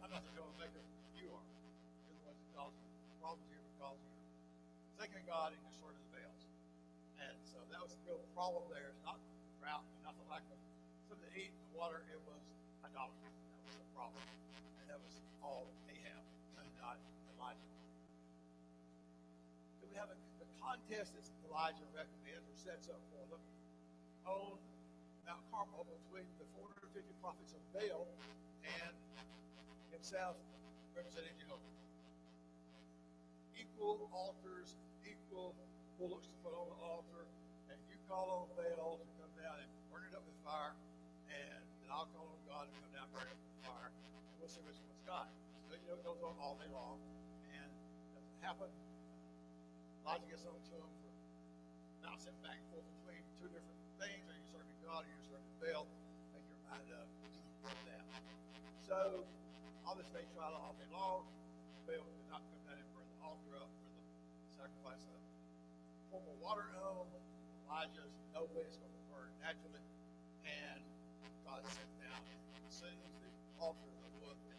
I'm not the troublemaker. You are. You're the ones that cause problems here because you're thinking of God and you're sort of the Baals. And so that was the real problem there. It's not drought, not the lack of something to eat and water. It was idolatry. That was the problem. And that was all Ahab and not Elijah. So we have the contest that Elijah recommends or sets up for them on Mount Carmel between the 450 prophets of Baal and himself representing Jehovah. Equal altars, equal bullocks to put on the altar, and you call on Baal to come down and burn it up with fire, and then I'll call on God to come down and burn it up with fire, and we'll see which one's God. So it goes on all day long, and doesn't happen. Elijah gets on to him for bouncing back and forth between two different things. Are you serving God or are you serving Baal? Make your mind up for that. So obviously they tried all day long. Baal did not come down and burn the altar up for the sacrifice of formal water on. Elijah's no way it's going to burn naturally. And God sent down as soon as the altar, the wood, the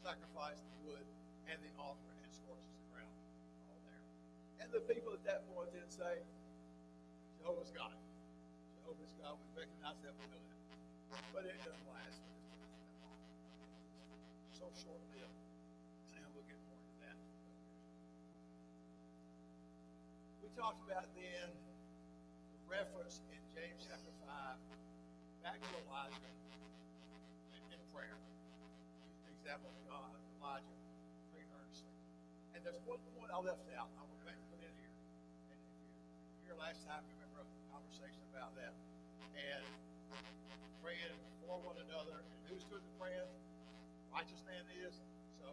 sacrifice, the wood, and the altar, and scorches the ground. All there. And the people at that point didn't say, Jehovah's God. Jehovah's God. We recognize that. We know that. But it doesn't last. So short-lived. And we'll get more into that. We talked about then the reference in James chapter 5 back to Elijah in prayer. The example of God, Elijah, praying earnestly. And there's one point I left out. I will put in here. And if you were here last time, you remember a conversation about that. And praying for one another. And who's doing the praying? Righteous man is. So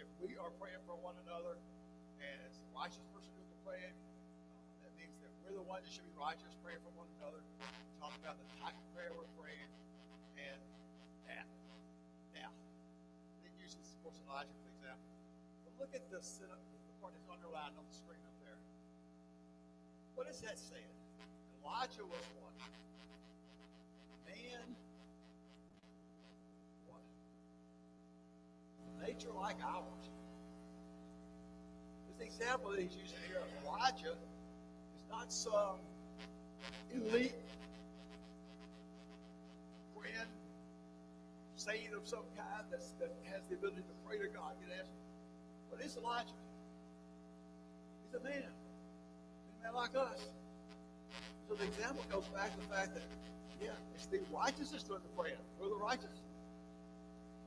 if we are praying for one another, and it's the righteous person doing the praying, that means that we're the ones that should be righteous, praying for one another. Talk about the type of prayer we're praying, and that. Now, it uses, of course, Elijah for example. But look at the part that's underlined on the screen up there. What is that saying? Elijah was what? Man, what? Nature like ours. This example that he's using here of Elijah is not some elite friend, saint of some kind that has the ability to pray to God and get answers. But it's Elijah. He's a man. He's a man like us. So the example goes back to the fact that, yeah, it's the righteous that's doing the praying. We're the righteous.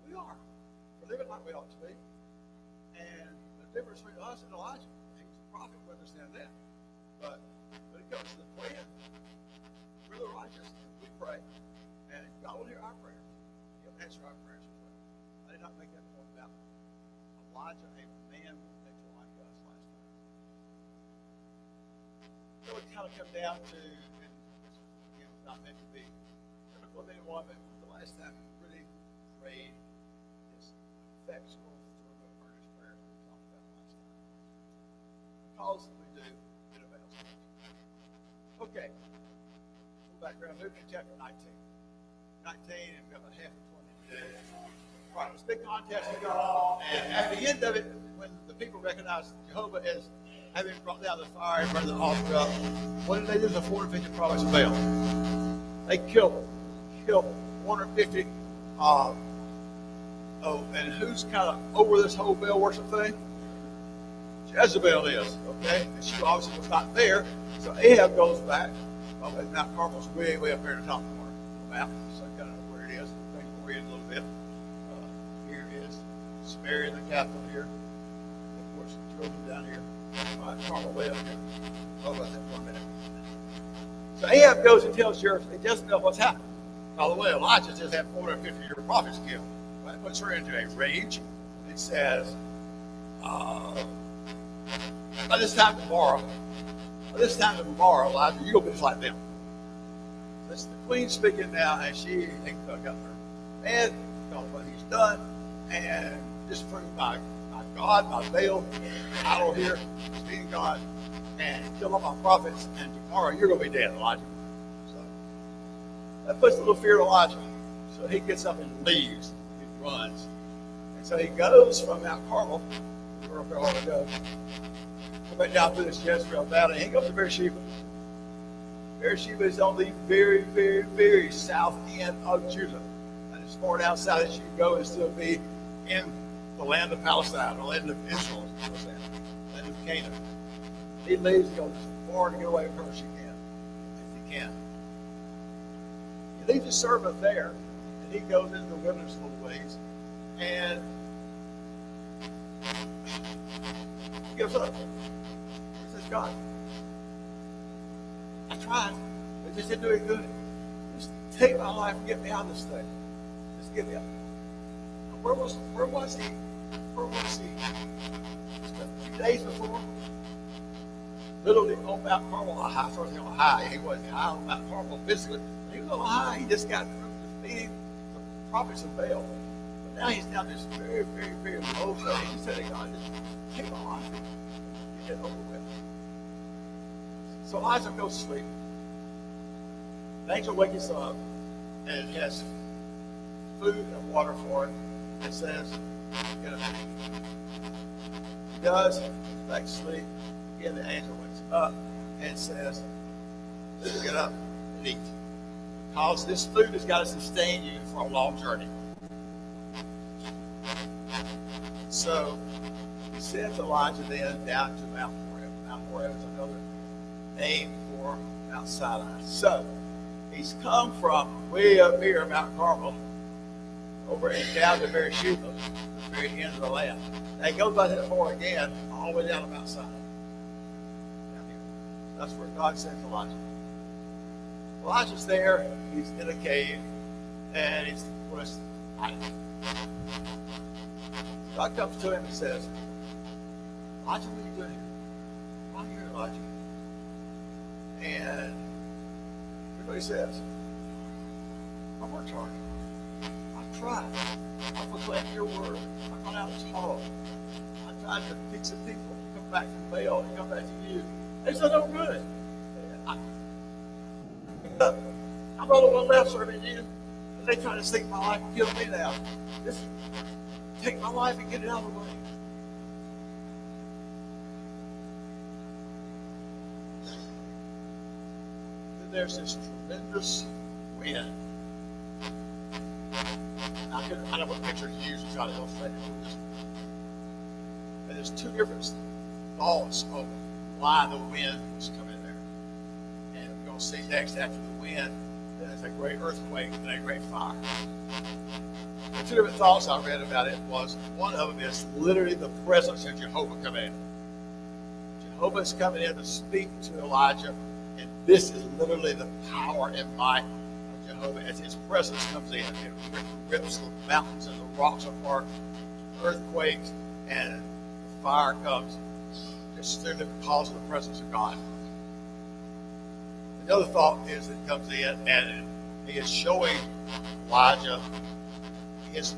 We are. We're living like we ought to be. And the difference between us and Elijah, he was a prophet, we understand that. But when it comes to the praying, we're the righteous. We pray. And God will hear our prayers. He'll answer our prayers as well. I did not make that point about Elijah, a man with nature like us last time. So it kind of come down to, and this again was not meant to be critical of anyone, but the last time we really prayed this effectual, fervent, earnest prayer that we talked about last time. Because we do, it avails much. Okay. Full background, moving to chapter 19. 19, and we've got about half of 20 today. Right, this big contest is going on, and at the end of it, when the people recognize Jehovah as having brought down the fire and burned the altar up, what did they do to the 450 prophets of Baal? They killed them. Killed 450. And who's kind of over this whole Baal worship thing? Jezebel is, okay? And she obviously was not there, so Ahab goes back. Mount Carmel's way, way up here at the top of the map, so you kind of know where it is. Things will read a little bit. Here is Samaria, the capital here. Of course, Jerusalem down here. Carmel way up here. Talk about that for a minute. So Ahab goes and tells Jezebel what's happened. By the way, Elijah just had 450 of your prophets killed. That puts her into a rage. It says, by this time tomorrow, Elijah, you're going to be just like them. That's the queen speaking now, and she ain't got her man because what he's done, and disproved by God, by Baal, idol here, speaking God, and kill all my prophets, and tomorrow you're going to be dead, Elijah. So that puts a little fear in Elijah. So he gets up and leaves. He runs. So he goes from Mount Carmel, where up there all to go, come back down through this Jezreel Valley, and he goes to Beersheba. Beersheba is on the very, very, very south end of Judah. And as far outside as you can go, and still be in the land of Palestine, the land of Israel, land of Canaan. He leaves and goes as far to get away from her as he can. He leaves his servant there, and he goes into the wilderness a little ways, and he gives up. He says, God, I tried, but just didn't do it good. Just take my life and get me out of this thing. Just get me out. Where was he? Where was he? Just a few days before. Literally on Mount Carmel, high. He wasn't high on Mount Carmel physically. He was on high. He just got through defeating the prophets of Baal. But now he's down this very, very, very low place. He said, God, just take my life and get it over with. So Elijah goes to sleep. The angel wakes us up, and it has food and water for him. It says, get up. He does, back to sleep. Again, the angel wakes up and says, get up and eat. Because this food has got to sustain you for a long journey. So he sends Elijah then down to Mount Horeb. Mount Horeb is another name for Mount Sinai. So he's come from way up here, Mount Carmel, over and down to Beersheba, the very end of the land. And he goes by that far again, all the way down to Mount Sinai. That's where God sent Elijah. Elijah's there, he's in a cave, and he's hiding. God comes to him and says, Elijah, what are you doing here? I'm here, Elijah. And here's what he says. I worked hard. I've tried. I've proclaimed your word. I've gone out and taught. I've tried to fix the people to come back from Baal and come back to you. They said, no good. I'm the only one left serving you. And they try to sink my life and kill me now. Just take my life and get it out of the way. Then there's this tremendous wind. I know what picture to use to try to illustrate it. And there's two different thoughts of why the wind was coming there. And we're going to see next after the wind, there's a great earthquake and a great fire. The two different thoughts I read about it was, one of them is literally the presence of Jehovah coming in. Jehovah is coming in to speak to Elijah, and this is literally the power and might of Jehovah as his presence comes in. It rips the mountains and the rocks apart, earthquakes, and the fire comes. Through the cause of the presence of God. The other thought is it comes in and he is showing Elijah his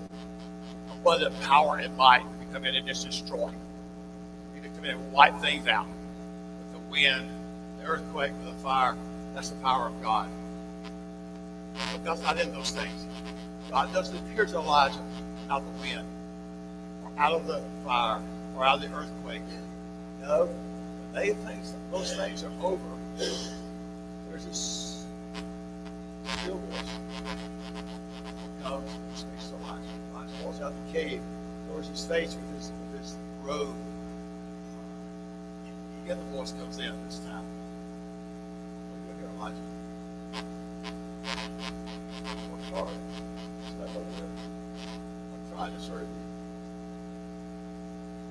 abundant power and might to come in and just destroy. He can come in and wipe things out. With the wind, the earthquake, with the fire, that's the power of God. But God's not in those things. God doesn't appear to Elijah out of the wind, or out of the fire, or out of the earthquake. No, when those things are over, there's this still voice comes and speaks to Elijah. Elijah walks out the cave, covers his face with his robe. Again, the voice comes in this time. Look here, Elijah. Work hard. Step over there. I'm trying to serve you.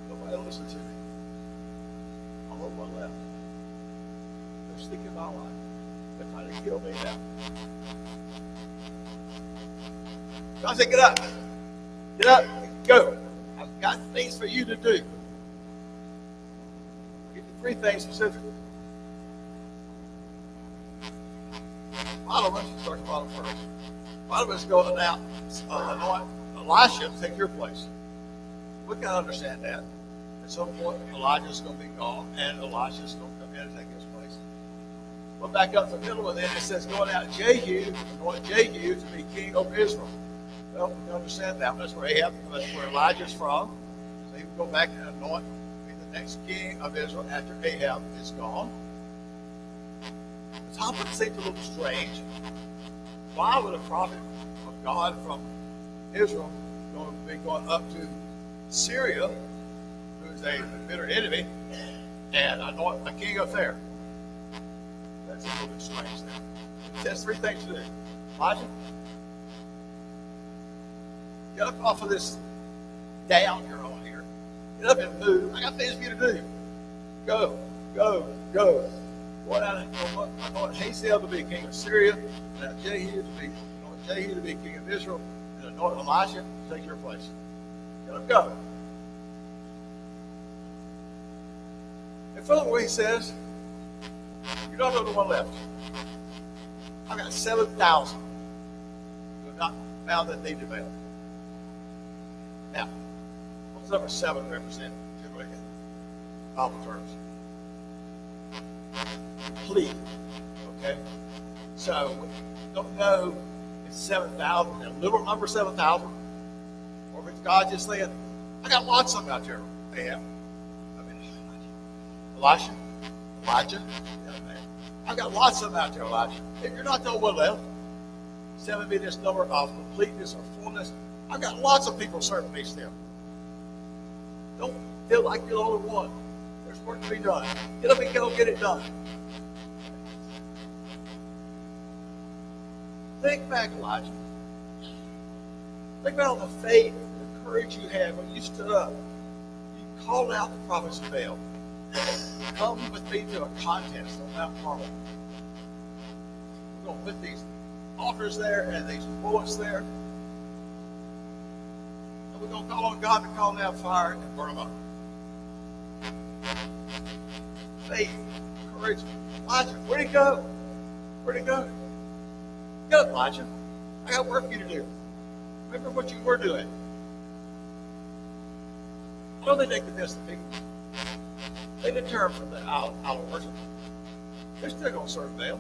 Nobody will listen to me. One left. They're sticking my life. They're trying to kill me now. God said, get up. Get up. Go. I've got things for you to do. I'll give you three things specifically. Bottom of us, start the bottom first. Bottom of us going out, anoint Elisha to take your place. We can understand that. At some point, Elijah's going to be gone, and Elisha's going to come in and take his place. We'll back up the middle, and then it says, going out Jehu, anoint Jehu to be king over Israel. Well, we can understand that. That's where Ahab, that's where Elijah's from. So he would go back and anoint, be the next king of Israel after Ahab is gone. The topic seems a little strange. Why would a prophet of God from Israel be going up to Syria, who's a bitter enemy, and anoint a king up there? That's a little bit strange there. It has three things to do. Elijah, get up off of this down you're on here. Get up and move. I got things for you to do. Go, go, go. Go out and anoint Hazael to be king of Syria, and Jehu to be king of Israel, and anoint Elisha to take your place. Get up, go. And furthermore, he says, you're not the only one left. I've got 7,000 who have not found that need to bail. Now, what does number 7 represent? Typically in Bible terms. Complete. Okay? So, don't know if it's 7,000, a literal number 7,000, or if it's God just saying, I got lots of them out there. Ahab. Elijah. I've got lots of them out there, Elijah. If you're not the only one left, 7 be this number of completeness or fullness. I've got lots of people serving me still. Don't feel like you're the only one. There's work to be done. Get up and go get it done. Think back, Elijah. Think about the faith and the courage you had when you stood up. You called out the prophets of Baal. Come with me to a contest on Mount Carmel. We're going to put these altars there and these bullets there. And we're going to call on God to call down fire and burn them up. Faith, courage. Elijah, where'd he go? Where'd he go? Get up, Elijah. I got work for you to do. Remember what you were doing. I know they take the best of people. They deter from the idol worship. They're still going to serve Baal.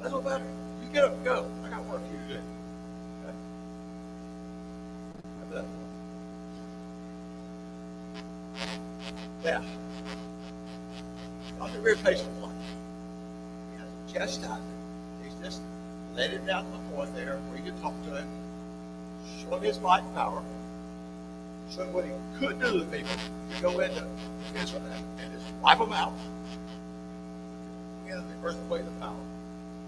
That's what matters. You get up and go. I got work for you to do. Okay? Remember that. Yeah. God's a very patient one. He has chastised him. He's just laid it down to the point there where you can talk to him, show him his might and power, show him what he could do to the people, to go into Israel and just wipe them out. Again, the earthquake of power.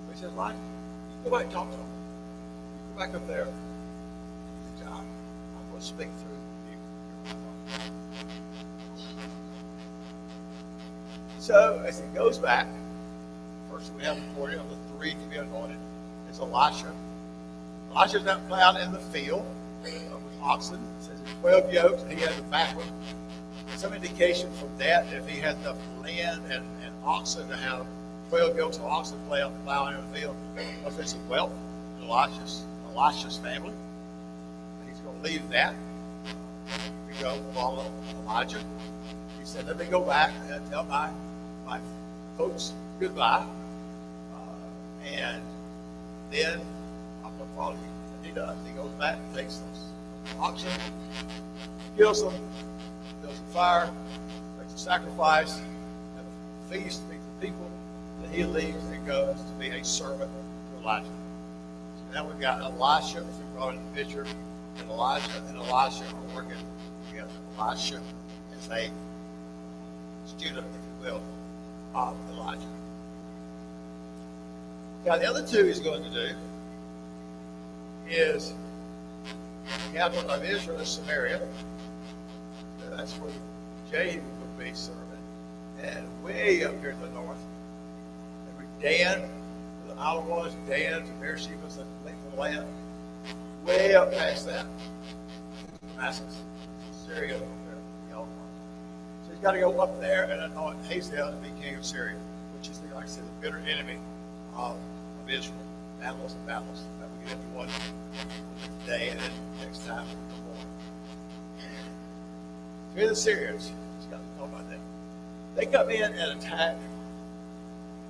So he says, Elijah, you go back and talk to him. You go back up there. I'm going to speak through you. So as he goes back, first we have the recording of the 3 to be anointed. It's Elisha. Elisha's not plowed in the field with oxen. It says 12 yokes. He had the back one. Some indication from that, if he had enough land and oxen to have 12 yokes of oxen plowing in the field, if it's a wealth in Elisha's family, he's going to leave that to go follow Elijah. He said, let me go back and tell my folks goodbye, and then I'm going to follow you. And he does. He goes back, takes those oxen, kills them, builds a fire, makes a sacrifice, and a feast, feeds the people. Then he leaves and goes to be a servant to Elijah. So now we've got Elisha, if we brought in the picture, and Elijah are working together. Elisha is a student, if you will, of Elijah. Now the other two he's going to do is the capital of Israel is Samaria. That's where Jehu would be serving. And way up here to the north, Dan, where the island was, Dan to Beersheba, the length of the land. Way up past that, Damascus, Syria, so he's got to go up there and anoint Hazael to be king of Syria, which is, like I said, the bitter enemy of Israel. Battles and battles. That we get into one day, and then next time we'll go on. Here are the Syrians. Just got to talk about them. They come in and attack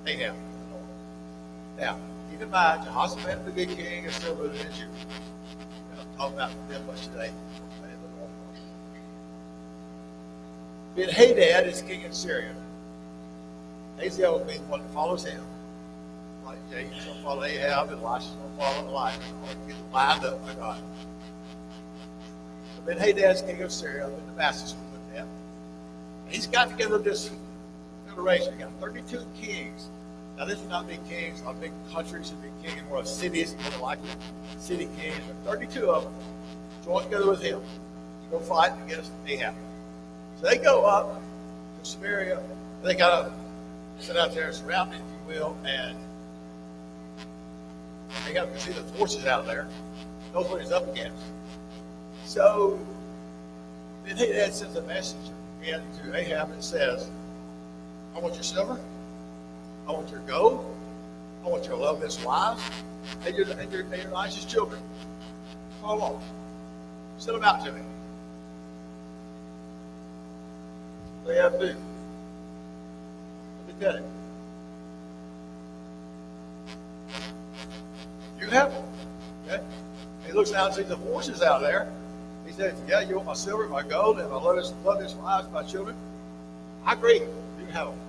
Ahab in the north. Now, keep in mind, Jehoshaphat, the good king, is still ruling in Judah. talk about them much today. Ben-Hadad is king of Syria. Hazael will be the one that follows him. Like James will follow Ahab, and Elisha's going to follow Elijah. All get lined up by God. Ben-Hadad's king of Syria, up in Damascus with them. He's got together this federation. He got 32 kings. Now, this would not be kings of big countries, would be kings more of cities, more like city kings. But 32 of them join together with him to go fight against Ahab. So they go up to Samaria. They got to sit out there, surrounded, if you will, and they have to see the forces out there. Knows what he's up against. So Ben-Hadad sends a message again to Ahab and says, I want your silver, I want your gold, I want your loveless wives, and your Elisha's children. Call on. Send them out to me. They have food. Let me tell you. You have them. Okay? He looks down and sees the forces out there. He says, yeah, you want my silver, my gold, and my loveless wives, my children? I agree. You can have them.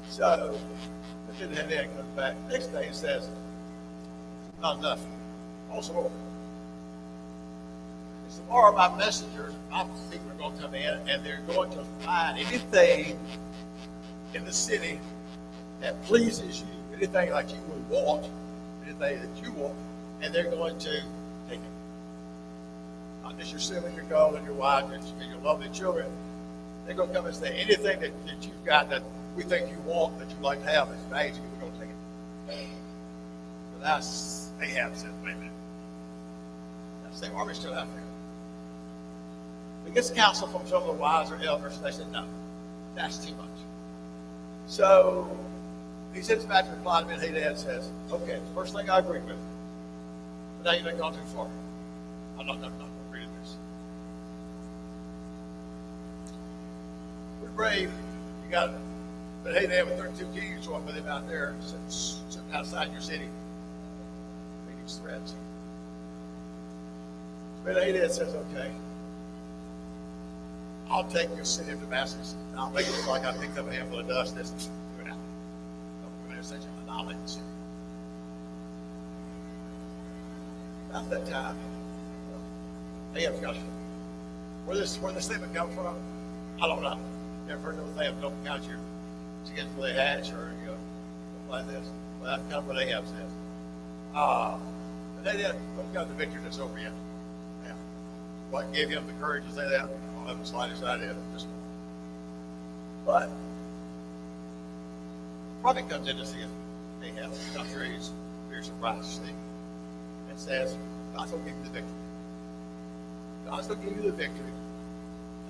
So, Ben-Hadad comes back. Next day he says, not enough. Also, tomorrow my messengers, my people are going to come in, and they're going to find anything in the city that pleases you, anything like you would want, anything that you want, and they're going to take it. Not just your silver, your gold, and your wife, and your lovely children. They're going to come and say, anything that you've got that we think you want, that you'd like to have, is valuable, we're going to take it. So that's Ahab said, wait a minute. That's the army's still out there. He gets counsel from some of the wiser elders, and they said, no, that's too much. So he sends back to reply to Ben-Hadad and says, okay, the first thing I agree with, but now you've gone too far. I'm not going to agree to this. We're brave. You got Ben-Hadad with 32 kings joined with him out there, sitting outside your city, making threats. Ben-Hadad says, okay, I'll take your city of Damascus, and I'll make it look like I picked up a handful of dust. That's good out. I'm going to annihilate the city. About that time, Ahab's got where this statement comes from, I don't know. Never heard of Ahab, don't count your chickens before they hatch, or something like this. Well, that's kind of what Ahab says. But they didn't got the victory that's over yet. Yeah. What gave him the courage to say that? I don't have the slightest idea. But the prophet comes in to see Ahab. I'm sure he's very surprised to see. And says, God's going to give you the victory. God's going to give you the victory.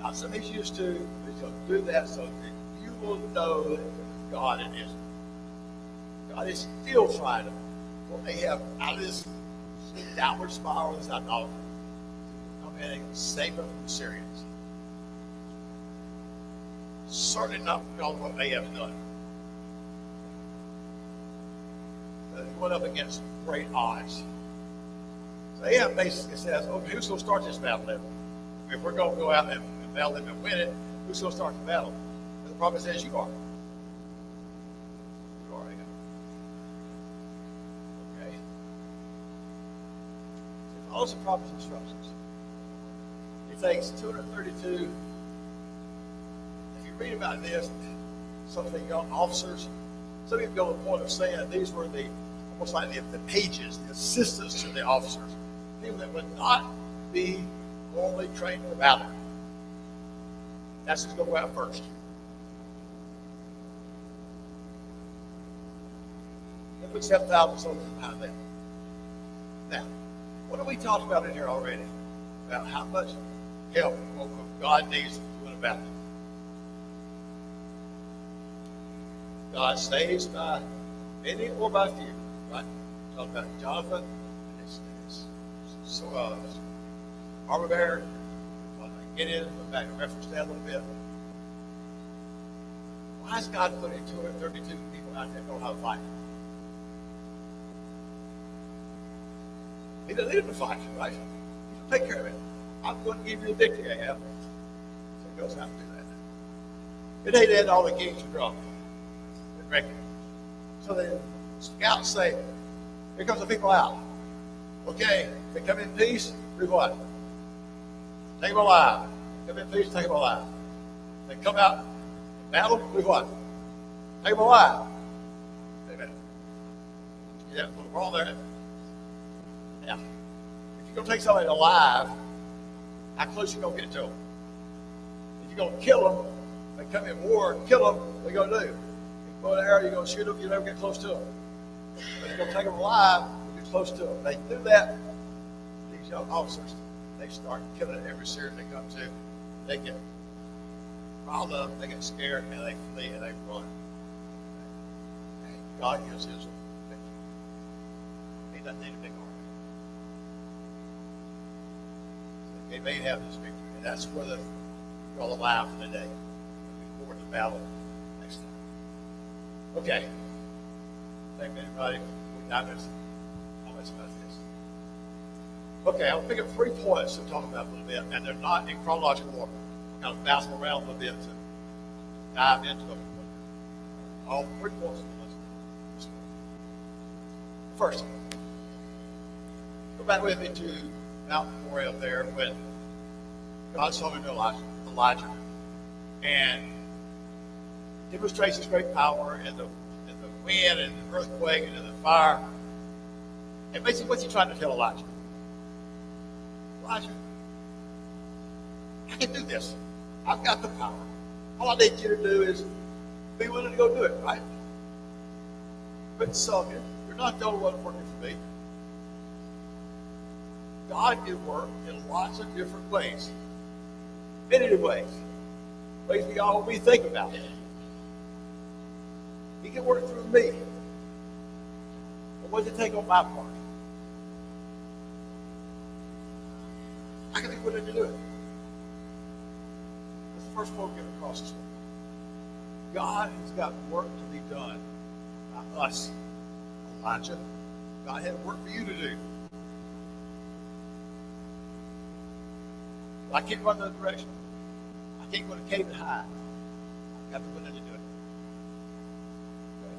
Not something he's used to, but he's going to do that so that you will know that God it is. God is still trying to pull Ahab out of this downward spiral, this idolatry. Come in and save him from the Syrians. Certainly not because of what Ahab's done. But he went up against great odds. So Ahab basically says, okay, who's going to start this battle then? If we're going to go out and battle them and win it, who's going to start the battle? And the prophet says, you are. You are, Ahab. Okay. He follows the prophet's instructions. He takes 232. If you read about this, some of the young officers, some of you go to the point of saying these were the almost like the pages, the assistants to the officers, people that would not be normally trained for battle. That's who's going to go out first. They put 7,000 soldiers behind them. Now, what have we talked about in here already? About how much help God needs to win a battle. God saves by many or by few, right? Talk about Jonathan and his armor bearer. Get in, go back and reference that a little bit. Why is God putting 232 people out there that know how to fight? He doesn't need him to fight you, right? You take care of it. I'm going to give you the victory, Ahab. So he goes out and do that. It ain't end all the kings are drunk. So the scouts say, here comes the people out. Okay, they come in peace, do what? Take them alive. Come in peace, take them alive. They come out in battle, do what? Take them alive. Amen. Yeah, we're all there. Now, if you're going to take somebody alive, how close are you going to get to them? If you're going to kill them, they come in war, kill them, what are you going to do? You go in there, you're going to shoot them, you never get close to them. But if you're going to take them alive, you get close to them. They do that, these young officers, they start killing every Syrian they come to. They get riled up, they get scared, and they flee and they run. And God gives his victory. He doesn't need a big army. They may have this victory, and that's where you're all alive for the day. Before the battle next time. Okay. Thank you, everybody. We got this. How much about this? Okay, I'll pick up 3 points to talk about a little bit, and they're not in chronological order. I'm going to bounce them around a little bit to dive into them. All 3 points. First, go back with me to Mount Moriah up there when God saw him to Elijah and demonstrates his great power and the wind and the earthquake and the fire. And basically, what's he trying to tell Elijah? Elijah, I can do this. I've got the power. All I need you to do is be willing to go do it, right? But so you're not the only one working for me. God can work in lots of different ways. Many different ways. Ways we all we think about it. He can work through me. But what does it take on my part? I can be willing to do it. That's the first point we're getting across this morning. God has got work to be done. Not us, Elijah. God had work for you to do. I can't run that direction. I can't go to cave and hide. I've got to be willing to do it. Okay.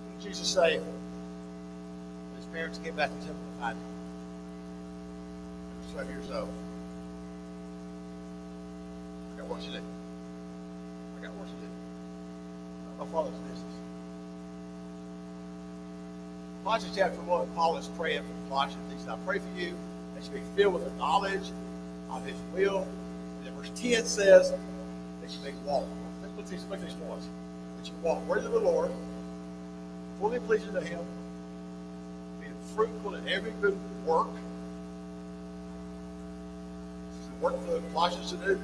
What did Jesus say? His parents came back to the temple to find him. He was 12 years old. I got work to do. I got work to do. My father's business. Colossians chapter 1, Paul is praying for Colossians. He said, I pray for you that you be filled with the knowledge of his will. And then verse 10 says that you may walk. Look at these points. That you walk worthy of the Lord, fully pleasing to him, being fruitful in every good work. This is the work for the Colossians to do.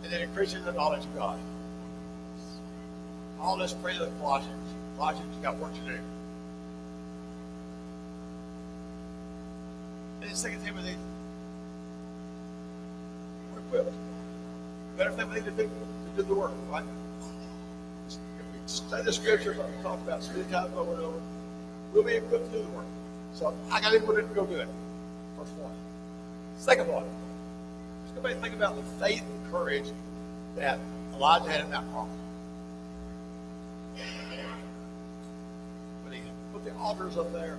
And then increasing the knowledge of God. All this pray to the Colossians. Colossians got work to do. And in 2 Timothy, we're equipped. Better thing we need to do the work, right? If we study the scriptures like we talked about, spend time over and over, we'll be equipped to do the work. So I got to put it to go do it. First one. Second one. Let's go back and think about the faith and courage that Elijah had in that moment. When he put the altars up there,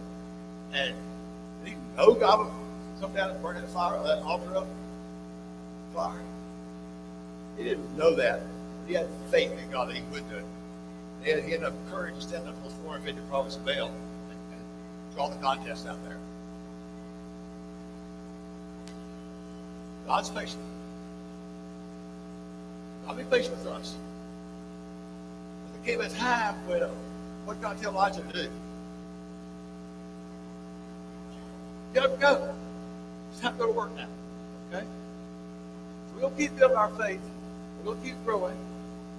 and did he know God would come down and burn that fire, that altar up? Fire. He didn't know that. But he had faith in God that he would do it. He had enough courage to stand up to those 450 prophets of Baal and draw the contest out there. God's patient. God be patient with us. But there came a time when what God tell Elijah to do? Get up and go. It's time to go to work now. Okay? So we'll keep building our faith. We'll keep growing.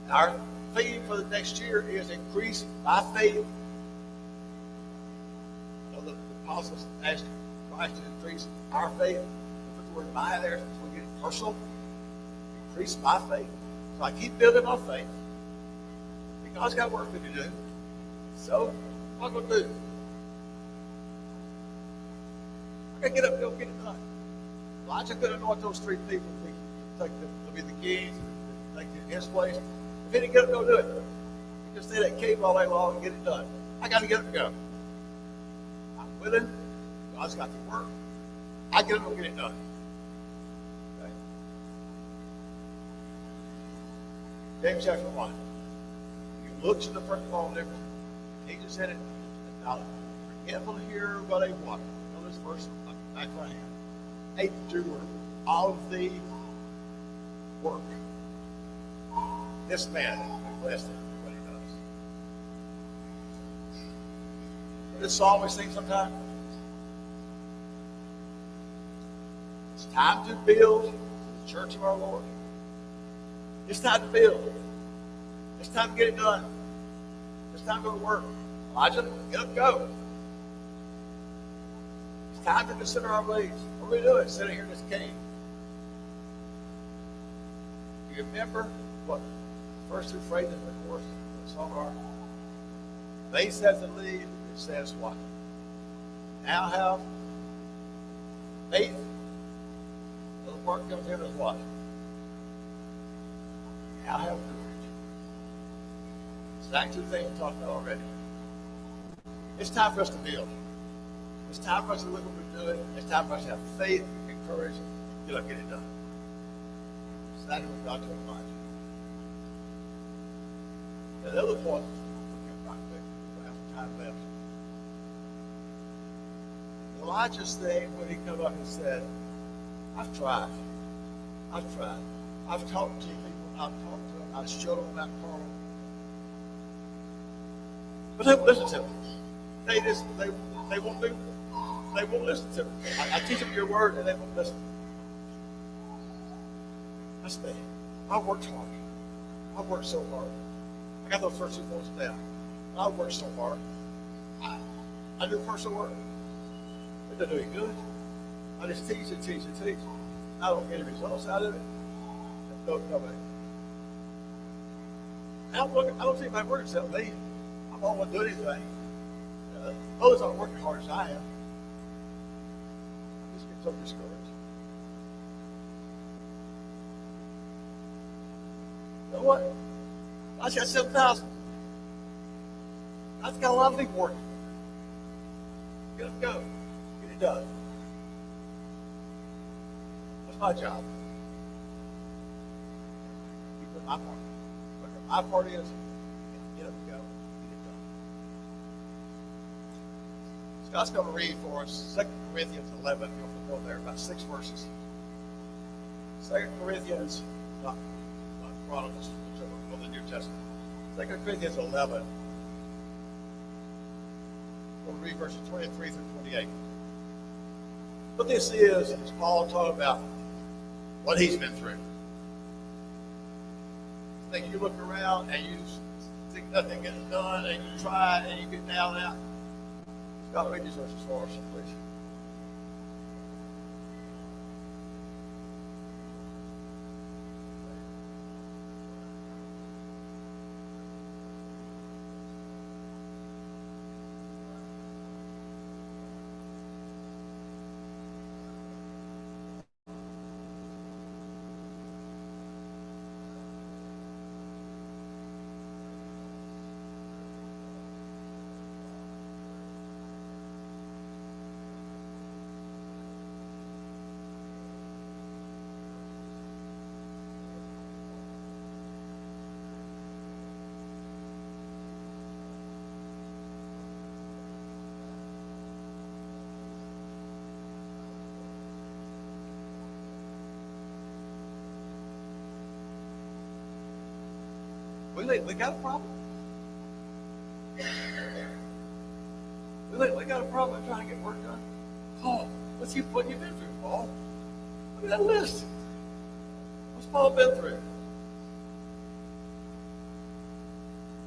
Our theme for the next year is increase by faith. So the apostles asked Christ to increase our faith. Put the word by there so we get it personal. Increase my faith. So I keep building my faith. God's got work for me to do. So What am I going to do? I got to get up and go get it done. Elijah could anoint those three people to be the kings, take his place. If he didn't get up and go do it, he just stay in that cave all day long and get it done. I got to get up and go. I'm willing. God's got to work. I get up and get it done. Okay. James chapter 1. He looks at the first law of liberty. He just said it. Now, forgetful to hear what a what? Know this verse back right hand. A doer of the work. This man is blessed in what he does. This song we sing sometimes. It's time to build the church of our Lord. It's time to build. It's time to get it done. It's time to go to work. Elijah, get up and go. It's time to consider our ways. What are we doing? Sitting here in this cave. Do you remember what the first two phrases of the course of the song are? They says the lead, it says what? Now have faith. The other part comes in as what? Now have courage. Exactly the thing we talked about already. It's time for us to build. It's time for us to look what we're doing. It's time for us to have faith and courage. Get up, get it done. It's exactly what God told Elijah. And the other point, right quick, we have some time left. Elijah's thing when he come up and said, I've tried. I've talked to people. I've talked to them. I've showed them that part. But they won't listen to me. They won't listen to me. I teach them your word and they won't listen. That's me. I've worked hard. I've worked so hard. I got those first 2 points down. I've worked so hard. I do personal work. It doesn't do any good. I just teach and teach and teach. I don't get any results out of it. No way. I don't think my work except me. I don't want to do anything. Others aren't working hard as I am. I just get so discouraged. You know what? I got 7,000. I've got a lot of people working. Get up, go. Get it done. That's my job. Keep doing my part. Whatever my part is, get up and go. Get it done. Scott's going to read for us 2 Corinthians 11. You'll go there, about 6 verses. 2 Corinthians, not Chronicles, of the New Testament. 2 Corinthians 11. We'll read verses 23 through 28. What this is Paul talking about what he's been through. I think you look around and you think nothing getting done, and you try and you get down and out. God, read these verses for us, please. We got a problem. We got a problem trying to get work done. Paul, what you've been through, Paul? Look at that list. What's Paul been through?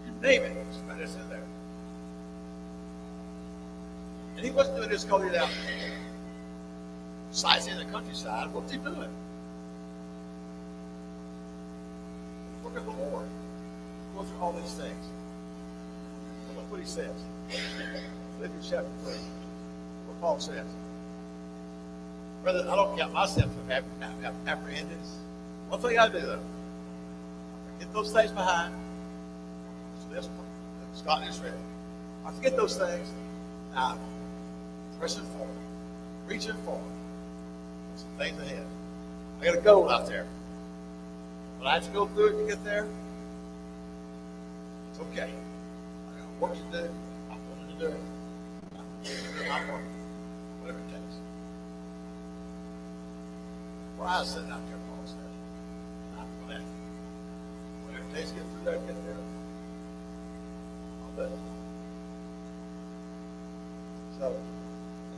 You name it. It's in there. And he wasn't doing this because he's out sightseeing the countryside. What's he doing? He's working for the Lord. Going through all these things. Look what he says. Philippians chapter 3. What Paul says. Brother, I don't count myself from apprehended. One thing I do, though, get those things behind. So Scott and Israel. I forget those things. Now, pressing forward, reaching forward. Some things ahead. I got a goal out there. When I have to go through it to get there, it's okay. I got work to do. I'm willing to do it. I'm willing to do my part, whatever it takes. Where I was sitting out there, Paul said, I'm going to, whatever it takes to get through there, get there. I'll do it. So,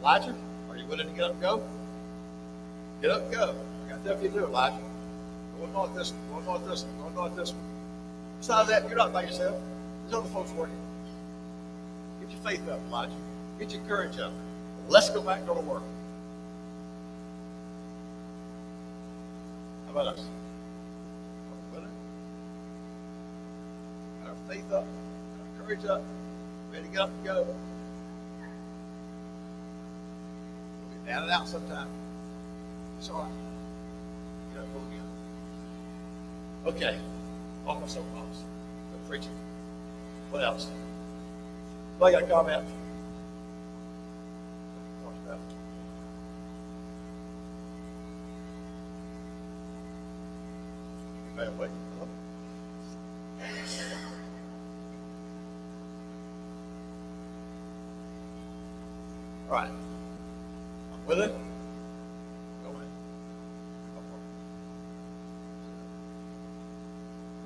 Elijah, are you willing to get up and go? Get up and go. I got to tell you to do, Elijah. Going north this one, going north this one, going north this one. Besides that, you're not by yourself. There's other folks working. Get your faith up, Elijah. Get your courage up. Let's go back and go to work. How about us? Are we willing? Got our faith up, got our courage up, ready to get up and go. We'll be down and out sometime. It's all right. You gotta go again. Okay. Off my soapbox. Go preaching. What else? Well, I got a comment. Talk about it. Anybody wait? Hello? All right. I'm with it.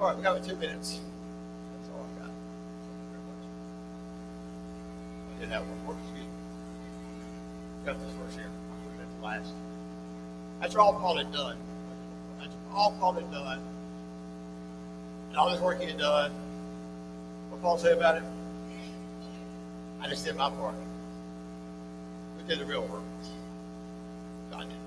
All right, we got 2 minutes. That's all I got. Thank you very much. I did have one more. Excuse me. Got this verse here. I'll put it at the last. That's all Paul had done. That's all Paul had done. And all this work he had done. What Paul say about it? I just did my part. We did the real work. God did.